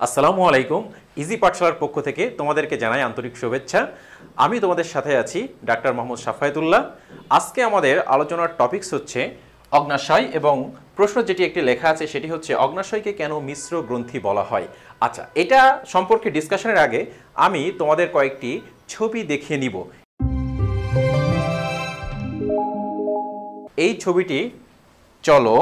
আসসালামু আলাইকুম। ইজি পাঠশালার পক্ষ থেকে তোমাদেরকে জানাই আন্তরিক শুভেচ্ছা। আমি তোমাদের সাথে আছি ডাক্তার মোহাম্মদ সাফায়েতুল্লাহ। আজকে আমাদের আলোচনার টপিকস হচ্ছে অগ্নাশয় এবং প্রশ্ন যেটি একটি লেখা আছে সেটি হচ্ছে অগ্নাশয়কে কেন মিশ্র গ্রন্থি বলা হয়। আচ্ছা, এটা সম্পর্কে ডিসকাশনের আগে আমি তোমাদের কয়েকটি ছবি দেখিয়ে নিব। এই ছবিটি চলো,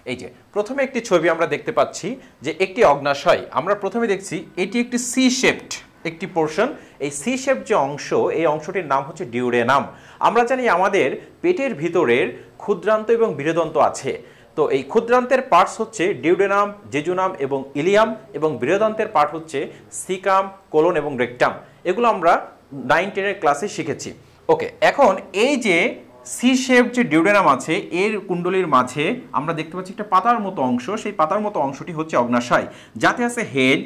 এই যে প্রথমে একটি ছবি আমরা দেখতে পাচ্ছি যে একটি অগ্নাশয়। আমরা প্রথমে দেখছি এটি একটি সি শেপড একটি পোর্শন। এই সি শেপ যে অংশ, এই অংশটির নাম হচ্ছে ডিউডেনাম। আমরা জানি আমাদের পেটের ভিতরের ক্ষুদ্রান্ত এবং বৃহদন্ত আছে। তো এই ক্ষুদ্রান্তের পার্টস হচ্ছে ডিউডেনাম, জেজুনাম এবং ইলিয়াম, এবং বৃহদন্তের পার্ট হচ্ছে সিকাম, কোলন এবং রেকটাম। এগুলো আমরা 9-10 ক্লাসে শিখেছি। ওকে, এখন এই যে সি শেপ যে ডিউডেনাম আছে এর কুণ্ডলীর মাঝে আমরা দেখতে পাচ্ছি একটা পাতার মতো অংশ। সেই পাতার মতো অংশটি হচ্ছে অগ্নাশয়, যাতে আছে হেড,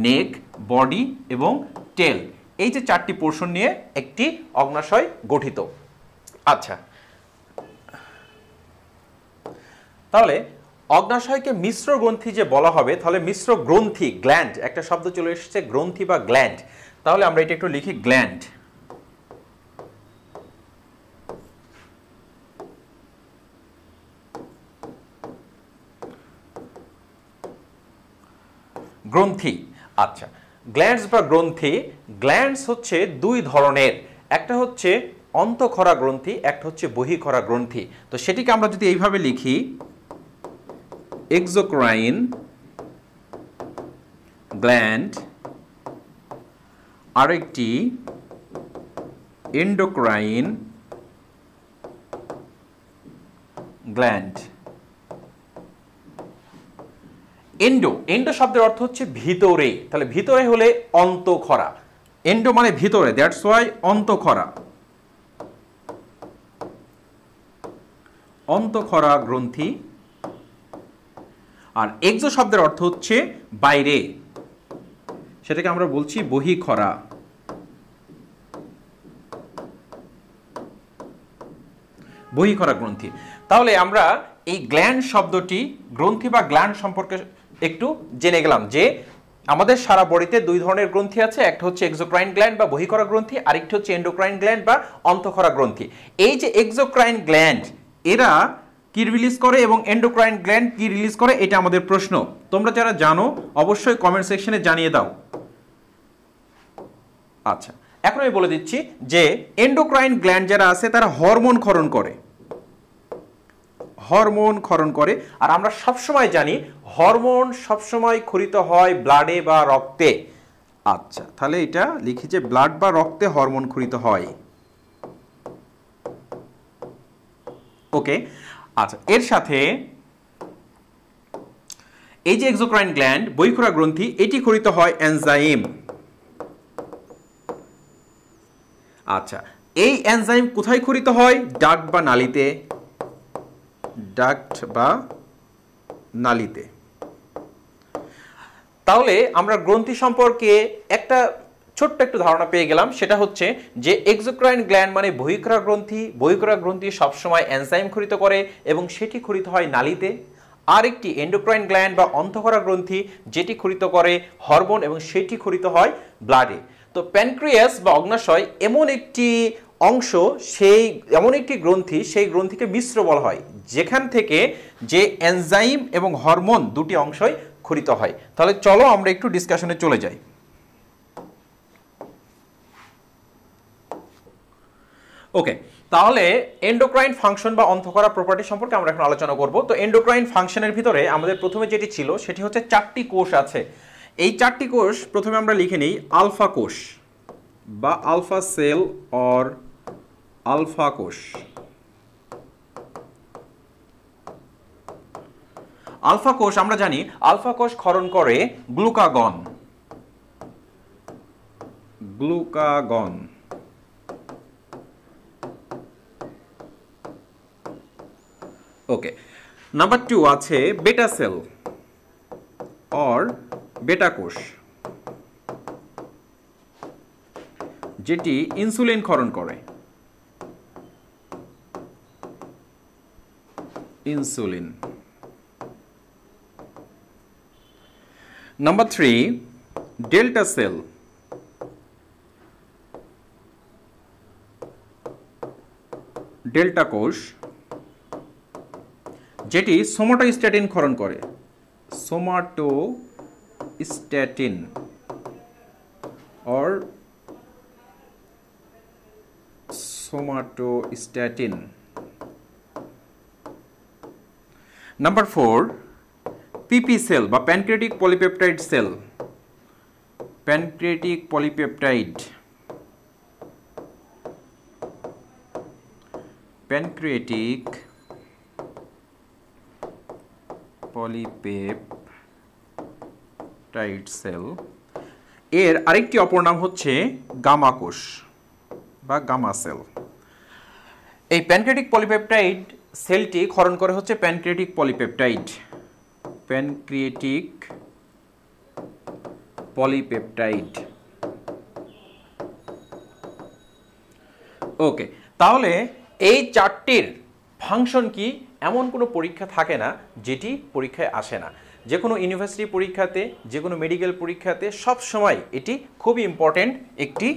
নেক, বডি এবং টেল। এই যে চারটি পোর্শন নিয়ে একটি অগ্নাশয় গঠিত। আচ্ছা, তাহলে অগ্নাশয়কে মিশ্র গ্রন্থি যে বলা হবে, তাহলে মিশ্র গ্রন্থি, গ্ল্যান্ড একটা শব্দ চলে এসেছে, গ্রন্থি বা গ্ল্যান্ড। তাহলে আমরা এটা একটু লিখি, গ্ল্যান্ড। গ্রন্থি। আচ্ছা, গ্ল্যান্ডস বা গ্রন্থি, গ্ল্যান্ডস হচ্ছে দুই ধরনের, একটা হচ্ছে অন্তঃক্ষরা গ্রন্থি, একটা হচ্ছে বহিঃক্ষরা গ্রন্থি। তো সেটিকে আমরা যদি এইভাবে লিখি, এক্সোক্রাইন গ্ল্যান্ড, আরেকটি এন্ডোক্রাইন গ্ল্যান্ড। এন্ডো, এন্ডো শব্দের অর্থ হচ্ছে ভিতরে, তাহলে ভিতরে হলে অন্তঃক্ষরা। এন্ডো মানে ভিতরে, দ্যাটস ওয়াই অন্তঃক্ষরা, অন্তঃক্ষরা গ্রন্থি। আর এক্সো শব্দের অর্থ হচ্ছে বাইরে, সেটাকে আমরা বলছি বহিঃক্ষরা। বহিঃক্ষরা গ্রন্থি। তাহলে আমরা এই গ্ল্যান্ড শব্দটি, গ্রন্থি বা গ্ল্যান্ড সম্পর্কে একটু জেনে গেলাম যে আমাদের সারা বডিতে দুই ধরনের গ্রন্থি আছে, একটা হচ্ছে এক্সোক্রাইন গ্ল্যান্ড বা বহিঃক্ষরা গ্রন্থি, আরেকটি হচ্ছে এন্ডোক্রাইন গ্ল্যান্ড বা অন্তঃক্ষরা গ্রন্থি। এই যে এক্সোক্রাইন গ্ল্যান্ড এরা কি রিলিজ করে এবং এন্ডোক্রাইন গ্ল্যান্ড কি রিলিজ করে, এটা আমাদের প্রশ্ন। তোমরা যারা জানো অবশ্যই কমেন্ট সেকশনে জানিয়ে দাও। আচ্ছা, এখন আমি বলে দিচ্ছি যে এন্ডোক্রাইন গ্ল্যান্ড যারা আছে তারা হরমোন ক্ষরণ করে, হরমোন ক্ষরণ করে। আর আমরা সবসময় জানি হরমোন সবসময় ক্ষরিত হয় ব্লাডে বা রক্তে। আচ্ছা, তাহলে এটা লিখি যে ব্লাড বা রক্তে হরমোন ক্ষরিত হয়। ওকে, আচ্ছা, এর সাথে এই যে এক্সোক্রাইন গ্ল্যান্ড, বহিঃক্ষরা গ্রন্থি, এটি ক্ষরিত হয় এনজাইম। আচ্ছা, এই এনজাইম কোথায় ক্ষরিত হয়? ডাক্ট বা নালীতে, ডাক্ট বা নালীতে। তাহলে আমরা গ্রন্থি সম্পর্কে একটা ছোট্ট একটু ধারণা পেয়ে গেলাম, সেটা হচ্ছে যে এক্সোক্রাইন গ্ল্যান্ড মানে বহিঃক্ষরা গ্রন্থি। বহিঃক্ষরা গ্রন্থি সবসময় এনজাইম ক্ষরিত করে এবং সেটি ক্ষরিত হয় নালীতে। আর একটি এন্ডোক্রাইন গ্ল্যান্ড বা অন্তঃক্ষরা গ্রন্থি, যেটি ক্ষরিত করে হরমোন এবং সেটি ক্ষরিত হয় ব্লাডে। তো প্যানক্রিয়াস বা অগ্নাশয় এমন একটি অংশ, সেই এমন একটি গ্রন্থি, সেই গ্রন্থিকে মিশ্র বলা হয়, যেখান থেকে যে এনজাইম এবং হরমোন দুটি অংশই ক্ষরিত হয়। তাহলে চলো আমরা একটু ডিসকাশনে চলে যাই। ওকে, তাহলে এন্ডোক্রাইন ফাংশন বা অন্তঃক্ষরা প্রপার্টি সম্পর্কে আমরা এখন আলোচনা করব। তো এন্ডোক্রাইন ফাংশনের ভিতরে আমাদের প্রথমে যেটি ছিল সেটি হচ্ছে চারটি কোষ আছে। এই চারটি কোষ প্রথমে আমরা লিখে নিই, আলফা কোষ বা আলফা সেল অর আলফা কোষ। আলফা কোষ আমরা জানি আলফা কোষ ক্ষরণ করে গ্লুকাগন, গ্লুকাগন। ওকে, নাম্বার 2 আছে বেটা সেল অর বেটা কোষ, যেটি ইনসুলিন ক্ষরণ করে, insulin. Number 3 delta sell. Delta কোষ যেটি সোমাটোস্ট্যাটিন ক্ষরণ করে। Somatostatin or somatostatin. Number 4 PP cell বা pancreatic polypeptide cell. Pancreatic polypeptide. Pancreatic polypeptide cell এর আরেকটি অপর নাম হচ্ছে গামা কোষ বা গামা সেল। এই প্যানক্রিয়াটিক পলিপেপটাইড সেলটি ক্ষরণ করে হচ্ছে pancreatic polypeptide. Pancreatic polypeptide. Okay, তাহলে এই চারটির ফাংশন কি এমন কোনো পরীক্ষা থাকে না যেটি পরীক্ষায় আসে না। যে কোনো ইউনিভার্সিটি পরীক্ষাতে, যে কোনো মেডিকেল পরীক্ষাতে সব সময় এটি খুবই ইম্পর্টেন্ট একটি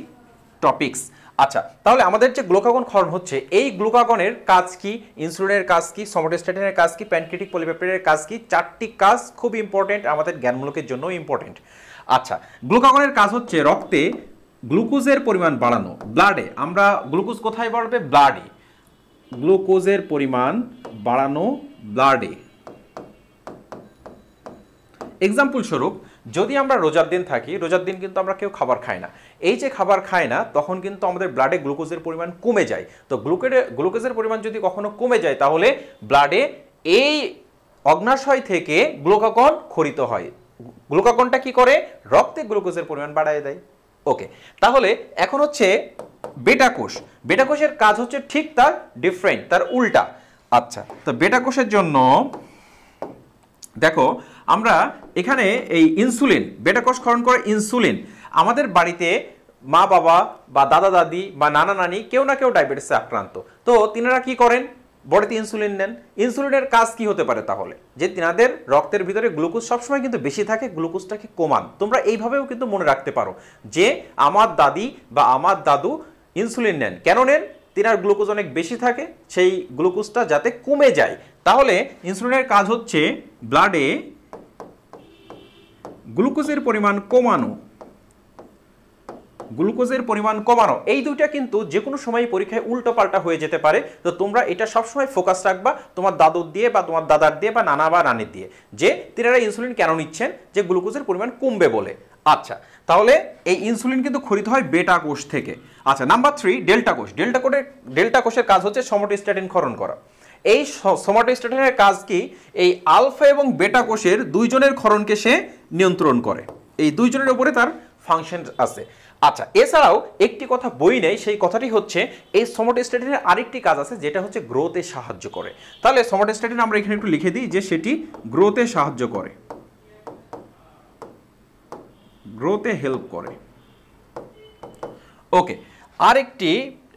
টপিকস। আচ্ছা, তাহলে আমাদের যে গ্লুকাগন ক্ষরণ হচ্ছে, এই গ্লুকাগনের কাজ কি, ইনসুলিনের কাজ কি, সোমাটোস্ট্যাটিনের কাজ কি, প্যানক্রিয়াটিক পলিপেপটাইডের কাজ কি, চারটি কাজ খুব ইম্পর্টেন্ট, আমাদের জ্ঞানমূলকের জন্য ইম্পর্টেন্ট। আচ্ছা, গ্লুকাগনের কাজ হচ্ছে রক্তে গ্লুকোজের পরিমাণ বাড়ানো। ব্লাডে আমরা গ্লুকোজ কোথায় বাড়বে? ব্লাডে। গ্লুকোজের পরিমাণ বাড়ানো ব্লাডে। এক্সাম্পল স্বরূপ, যদি আমরা রোজার দিন থাকি, রোজার দিন কিন্তু আমরা কেউ খাবার খাই না। এই যে খাবার খায় না, তখন কিন্তু আমাদের ব্লাডে গ্লুকোজের পরিমাণ কমে যায়। তো গ্লুকোজের পরিমাণ যদি কখনো কমে যায়, তাহলে ব্লাডে এই অগ্নাশয় থেকে গ্লুকাগন ক্ষরিত হয়। গ্লুকাগনটা কি করে? রক্তে গ্লুকোজের পরিমাণ বাড়ায় দেয়। ওকে, তাহলে এখন হচ্ছে বেটা কোষ। বেটা কোষের কাজ হচ্ছে ঠিক তার ডিফারেন্ট, তার উল্টা। আচ্ছা, তো বেটা কোষের জন্য দেখো, আমরা এখানে এই ইনসুলিন, বেটা কোষ ক্ষরণ করে ইনসুলিন। আমাদের বাড়িতে মা বাবা বা দাদা দাদি বা নানা নানি কেউ না কেউ ডায়াবেটিসে আক্রান্ত, তো তিনারা কি করেন? বডিতে ইনসুলিন নেন। ইনসুলিনের কাজ কি হতে পারে তাহলে? যে তিনাদের রক্তের ভিতরে গ্লুকোজ সবসময় কিন্তু বেশি থাকে, গ্লুকোজটাকে কমান। তোমরা এইভাবেও কিন্তু মনে রাখতে পারো যে আমার দাদি বা আমার দাদু ইনসুলিন নেন। কেন নেন? তিনার গ্লুকোজ অনেক বেশি থাকে, সেই গ্লুকোজটা যাতে কমে যায়। তাহলে ইনসুলিনের কাজ হচ্ছে ব্লাডে গ্লুকোজের পরিমাণ কমানো। গ্লুকোজের পরিমাণ কমানো, এই দুইটা কিন্তু যে কোনো সময় পরীক্ষায় উল্টো পাল্টা হয়ে যেতে পারে। তো তোমরা এটা সবসময় ফোকাস রাখবা তোমার দাদুর দিয়ে বা তোমার দাদার দিয়ে বা নানা বা নানির দিয়ে, যে তিনারা ইনসুলিন কেন নিচ্ছেন? যে গ্লুকোজের পরিমাণ কমবে বলে। আচ্ছা, তাহলে এই ইনসুলিন কিন্তু ক্ষরিত হয় বেটা কোষ থেকে। আচ্ছা, নাম্বার 3 ডেল্টা কোষ। ডেল্টা কোষের কাজ হচ্ছে সোমাটোস্ট্যাটিন ক্ষরণ করা। এই সোমাটোস্ট্যাটিনের কাজ কি? এই আলফা এবং বেটা কোষের দুইজনের ক্ষরণকে সে নিয়ন্ত্রণ করে। এই দুইজনের উপরে তার ফাংশন আছে। আচ্ছা, এছাড়াও একটি কথা বই নেই, সেই কথাটি হচ্ছে এই সোমাটোস্ট্যাটিনের আরেকটি কাজ আছে, যেটা হচ্ছে গ্রোথে সাহায্য করে। তাহলে সোমাটোস্ট্যাটিন আমরা এখানে একটু লিখে দিই যে সেটি গ্রোথে সাহায্য করে, গ্রোথে হেল্প করে। ওকে, আরেকটি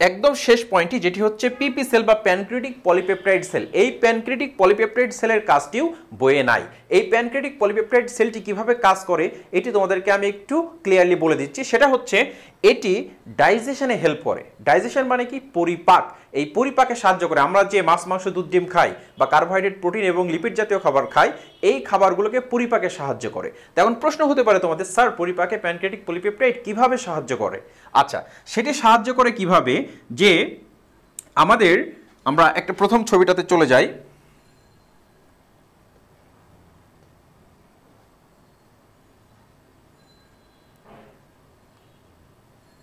একদম শেষ পয়েন্টটি, যেটি হচ্ছে পিপি সেল বা প্যানক্রিয়াটিক পলিপেপটাইড সেল। এই প্যানক্রিয়াটিক পলিপেপটাইড সেলের কাজটিও বইয়ে নাই। এই প্যানক্রিয়াটিক পলিপেপটাইড সেলটি কিভাবে কাজ করে এটি তোমাদেরকে আমি একটু ক্লিয়ারলি বলে দিচ্ছি। সেটা হচ্ছে এটি ডাইজেশনে হেল্প করে। ডাইজেশন মানে কি? পরিপাক। এই পরিপাকে সাহায্য করে। আমরা যে মাছ, মাংস, দুধ, ডিম খাই বা কার্বোহাইড্রেট, প্রোটিন এবং লিপিড জাতীয় খাবার খাই, এই খাবারগুলোকে পরিপাকে সাহায্য করে। তখন প্রশ্ন হতে পারে তোমাদের, স্যার পরিপাকে প্যানক্রিয়াটিক পলিপেপটাইড কিভাবে সাহায্য করে? আচ্ছা, সেটি সাহায্য করে কিভাবে, যে আমরা একটা প্রথম ছবিটাতে চলে যাই।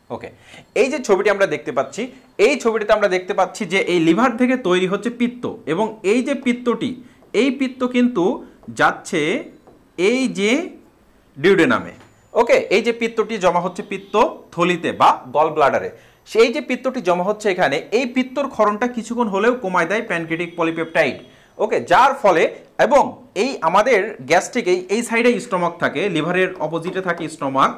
ওকে, এই যে ছবিটি আমরা দেখতে পাচ্ছি, এই ছবিটিতে আমরা দেখতে পাচ্ছি যে এই লিভার থেকে তৈরি হচ্ছে পিত্ত, এবং এই যে পিত্তটি, এই পিত্ত কিন্তু যাচ্ছে এই যে ডিউডেনামে। ওকে, এই যে পিত্তটি জমা হচ্ছে পিত্ত থলিতে বা গল ব্লাডারে, সেই যে পিত্তটি জমা হচ্ছে এখানে, এই পিত্তর ক্ষরণটা কিছুক্ষণ হলেও কমায় দেয় প্যানক্রিয়াটিক পলিপেপটাইড। ওকে, যার ফলে, এবং এই আমাদের গ্যাস্ট্রিক এই সাইডে স্টমাক থাকে, লিভারের অপোজিটে থাকে স্টমাক,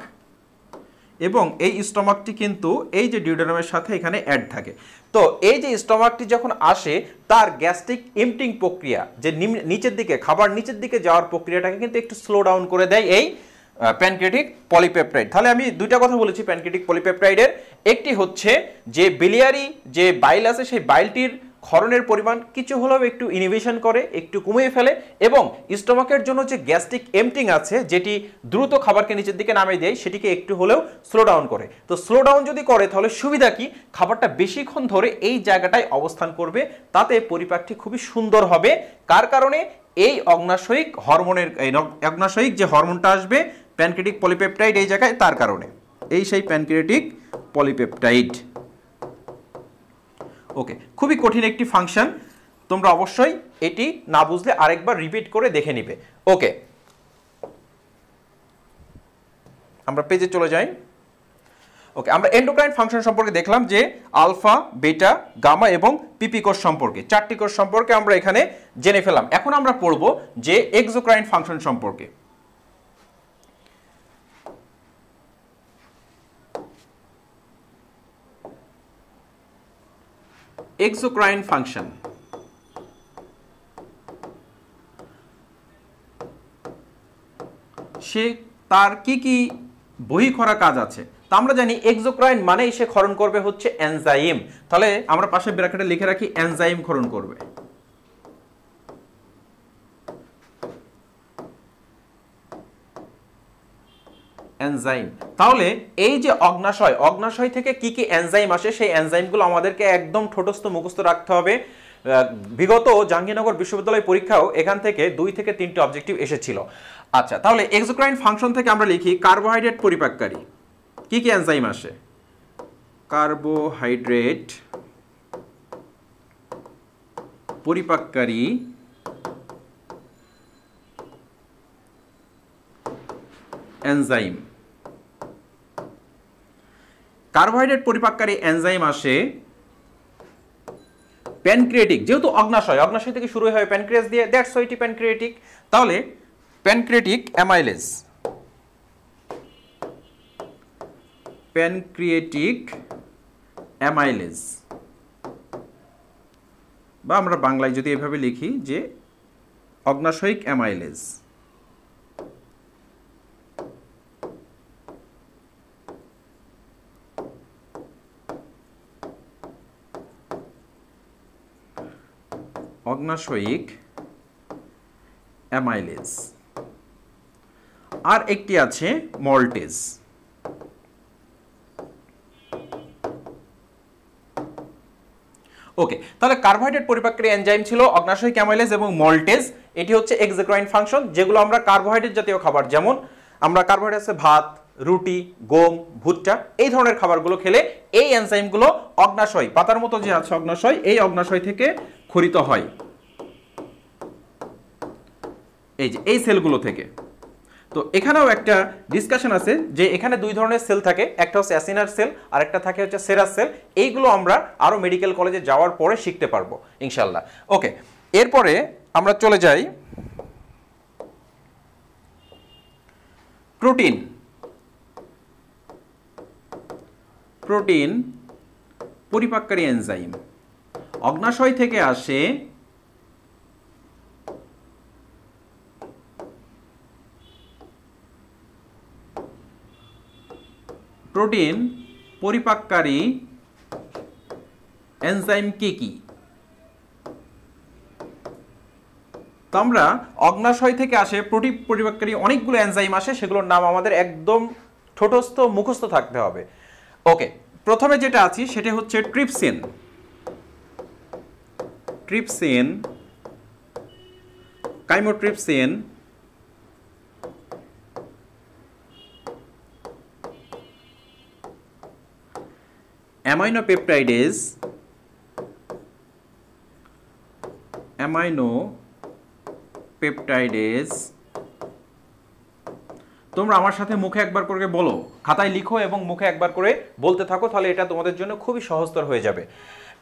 এবং এই স্টমাকটি কিন্তু এই যে ডিউডেনামের সাথে এখানে অ্যাড থাকে। তো এই যে স্টমাকটি যখন আসে, তার গ্যাস্ট্রিক এমপ্টিং প্রক্রিয়া, যে নিচের দিকে খাবার নিচের দিকে যাওয়ার প্রক্রিয়াটাকে কিন্তু একটু স্লো ডাউন করে দেয় এই প্যানক্রিয়েটিক পলিপেপটাইড। তাহলে আমি দুইটা কথা বলেছি প্যানক্রিয়েটিক পলিপেপটাইডের। একটি হচ্ছে যে বিলিয়ারি যে বাইল আছে সেই বাইলটির ক্ষরণের পরিমাণ কিছু হলেও একটু ইনহিবিশন করে, একটু কমিয়ে ফেলে, এবং স্টোমাকের জন্য যে গ্যাস্ট্রিক এমটিং আছে যেটি দ্রুত খাবারকে নিচের দিকে নামিয়ে দেয় সেটিকে একটু হলেও স্লো ডাউন করে। তো স্লো ডাউন যদি করে তাহলে সুবিধা কি, খাবারটা বেশিক্ষণ ধরে এই জায়গাটায় অবস্থান করবে, তাতে পরিপাকটি খুবই সুন্দর হবে। কার কারণে? এই অগ্নাশয়িক হরমোনের, অগ্নাশয়িক যে হরমোনটা আসবে প্যানক্রিয়েটিক পলিপেপটাইড এই জায়গায়, তার কারণে। এই সেই প্যানক্রিয়েটিক পলিপেপটাইড। ওকে, খুবই কঠিন একটি ফাংশন, তোমরা অবশ্যই এটি না বুঝলে আরেকবার রিপিট করে দেখে নিবে। ওকে, আমরা পেজে চলে যাই। ওকে, আমরা এন্ডোক্রাইন ফাংশন সম্পর্কে দেখলাম যে আলফা, বেটা, গামা এবং পিপি কোষ সম্পর্কে, 4টি কোষ সম্পর্কে আমরা এখানে জেনে ফেলাম। এখন আমরা পড়ব যে এক্সোক্রাইন ফাংশন সম্পর্কে। এক্সোক্রাইন ফাংশন, সে তার কি কি বহিঃক্ষরা কাজ আছে। তা আমরা জানি এক্সোক্রাইন মানেই সে ক্ষরণ করবে হচ্ছে এনজাইম। তাহলে আমরা পাশে ব্র্যাকেটে লিখে রাখি এনজাইম ক্ষরণ করবে। এনজাইম। তাহলে এই যে অগ্নাশয়, অগ্নাশয় থেকে কি কি এনজাইম আসে সেই এনজাইমগুলো আমাদেরকে একদম ঠোঁটস্থ মুখস্থ রাখতে হবে। বিগত জাহাঙ্গীরনগর বিশ্ববিদ্যালয় পরীক্ষাও এখান থেকে 2 থেকে 3টি অবজেক্টিভ এসেছিল। আচ্ছা, তাহলে এক্সোক্রাইন ফাংশন থেকে আমরা লিখি কার্বোহাইড্রেট পরিপাককারী। কি কি এনজাইম আসে? কার্বোহাইড্রেট পরিপাককারী এনজাইম। কার্বোহাইড্রেট পরিপাককারী এনজাইম আসে প্যানক্রিয়েটিক, যেহেতু অগ্নাশয়, অগ্নাশয় থেকে শুরু হয় প্যানক্রিয়াস দিয়ে, দ্যাটস হোয়াই এটি প্যানক্রিয়েটিক। তাহলে প্যানক্রিয়েটিক অ্যামাইলেজ, প্যানক্রিয়েটিক অ্যামাইলেজ, বা আমরা বাংলায় যদি এভাবে লিখি যে অগ্নাশয়িক অ্যামাইলেজ। অগ্নাশয়িক অ্যামাইলেজ। আর একটি আছে মল্টেজ। ওকে, তাহলে কার্বোহাইড্রেট পরিপাককারী এনজাইম ছিল অগ্নাশয়িক অ্যামাইলেজ এবং মল্টেজ। এটি হচ্ছে এক্সোক্রাইন ফাংশন, যেগুলো আমরা কার্বোহাইড্রেট জাতীয় খাবার, যেমন আমরা কার্বোহাইড্রেট আছে ভাত, রুটি, গম, ভুট্টা, এই ধরনের খাবারগুলো খেলে এই এনজাইমগুলো অগ্নাশয়, পাতার মতো যে আছে অগ্নাশয়, এই অগ্নাশয় থেকে ক্ষরিত হয়, এই যে এই সেলগুলো থেকে। তো এখানেও একটা ডিসকাশন আছে যে এখানে 2 ধরনের সেল থাকে, একটা হচ্ছে অ্যাসিনার সেল আর একটা থাকে হচ্ছে সেরাস সেল। এইগুলো আমরা আরো মেডিকেল কলেজে যাওয়ার পরে শিখতে পারবো ইনশাল্লাহ। ওকে, এরপরে আমরা চলে যাই প্রোটিন। প্রোটিন পরিপাককারী এনজাইম অগ্নাশয় থেকে আসে প্রোটিন পরিপাককারী এনজাইম কি কি? তো আমরা অগ্নাশয় থেকে আসে প্রোটিন পরিপাককারী অনেকগুলো এনজাইম আসে, সেগুলোর নাম আমাদের একদম ঠোঁটস্থ মুখস্থ থাকতে হবে। ওকে, প্রথমে যেটা আছে সেটা হচ্ছে trypsin. Trypsin, chymotrypsin, aminopeptidase, aminopeptidase. তোমরা আমার সাথে মুখে একবার করে বলো, খাতায় লিখো এবং মুখে একবার করে বলতে থাকো, তাহলে এটা তোমাদের জন্য খুবই সহজতর হয়ে যাবে।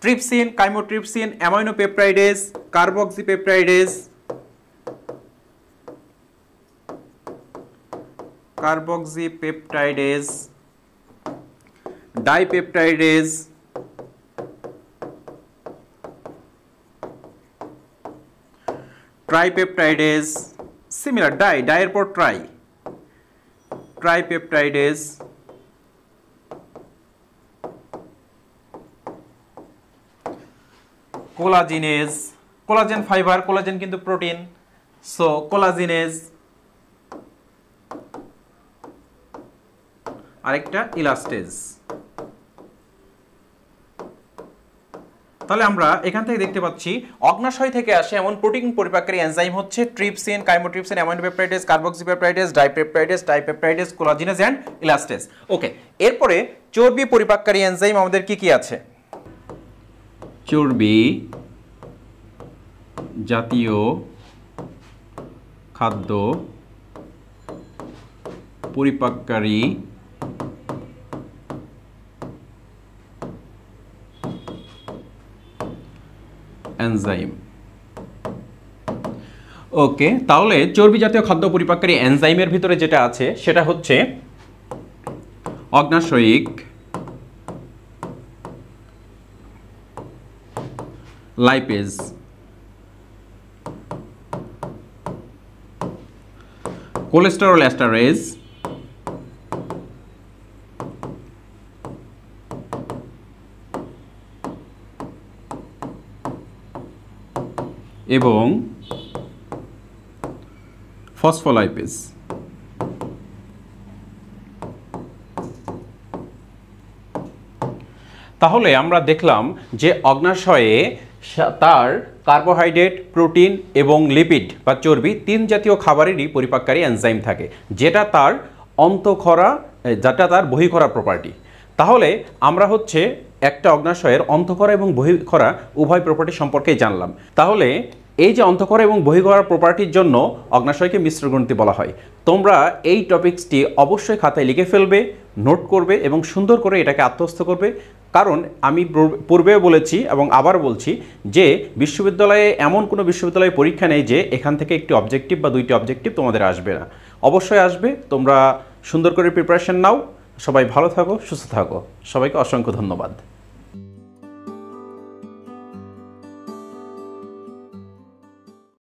Trypsin, chymotrypsin, aminopeptidase, carboxypeptidase, carboxypeptidase, dipeptidase, tripeptidase, similar ডাইয়ের পর tri, tripeptidase, collagenase, collagen fiber, collagen কিন্তু প্রোটিন, সো কোলাজিনেজ, আরেকটা ইলাস্টেজ। তাহলে আমরা এখান থেকে দেখতে পাচ্ছি অগ্নাশয় থেকে আসে এমন প্রোটিন পরিপাককারী এনজাইম হচ্ছে trypsin, chymotrypsin, aminopeptidase, carboxypeptidase, dipeptidase, tripeptidase, collagenase and elastase. Okay, এরপরে চর্বি পরিপাককারী এনজাইম আমাদের কি কি আছে? চর্বি জাতীয় খাদ্য পরিপাককারী এনজাইম। ওকে, তাহলে চর্বি জাতীয় খাদ্য পরিপাককারী এনজাইমের ভিতরে যেটা আছে সেটা হচ্ছে অগ্নাশয়িক লাইপেজ, কোলেস্টেরল এস্টারেজ, এবং ফসফোলাইপেজ। তাহলে আমরা দেখলাম যে অগ্নাশয়ে তার কার্বোহাইড্রেট, প্রোটিন এবং লিপিড বা চর্বি তিন জাতীয় খাবারেরই পরিপাককারী এনজাইম থাকে, যেটা তার অন্তঃক্ষরা, যেটা তার বহিঃক্ষরা প্রপার্টি। তাহলে আমরা হচ্ছে একটা অগ্নাশয়ের অন্তঃক্ষরা এবং বহিঃক্ষরা উভয় প্রপার্টি সম্পর্কেই জানলাম। তাহলে এই যে অন্তঃক্ষরা এবং বহিঃক্ষরা প্রপার্টির জন্য অগ্নাশয়কে মিশ্র গ্রন্থি বলা হয়। তোমরা এই টপিকসটি অবশ্যই খাতায় লিখে ফেলবে, নোট করবে এবং সুন্দর করে এটাকে আত্মস্থ করবে। কারণ আমি পূর্বেও বলেছি এবং আবার বলছি যে বিশ্ববিদ্যালয়ে এমন কোনো বিশ্ববিদ্যালয়ে পরীক্ষা নেই যে এখান থেকে একটি অবজেক্টিভ বা দুইটি অবজেক্টিভ তোমাদের আসবে না, অবশ্যই আসবে। তোমরা সুন্দর করে প্রিপারেশন নাও। সবাই ভালো থাকো, সুস্থ থাকো। সবাইকে অসংখ্য ধন্যবাদ।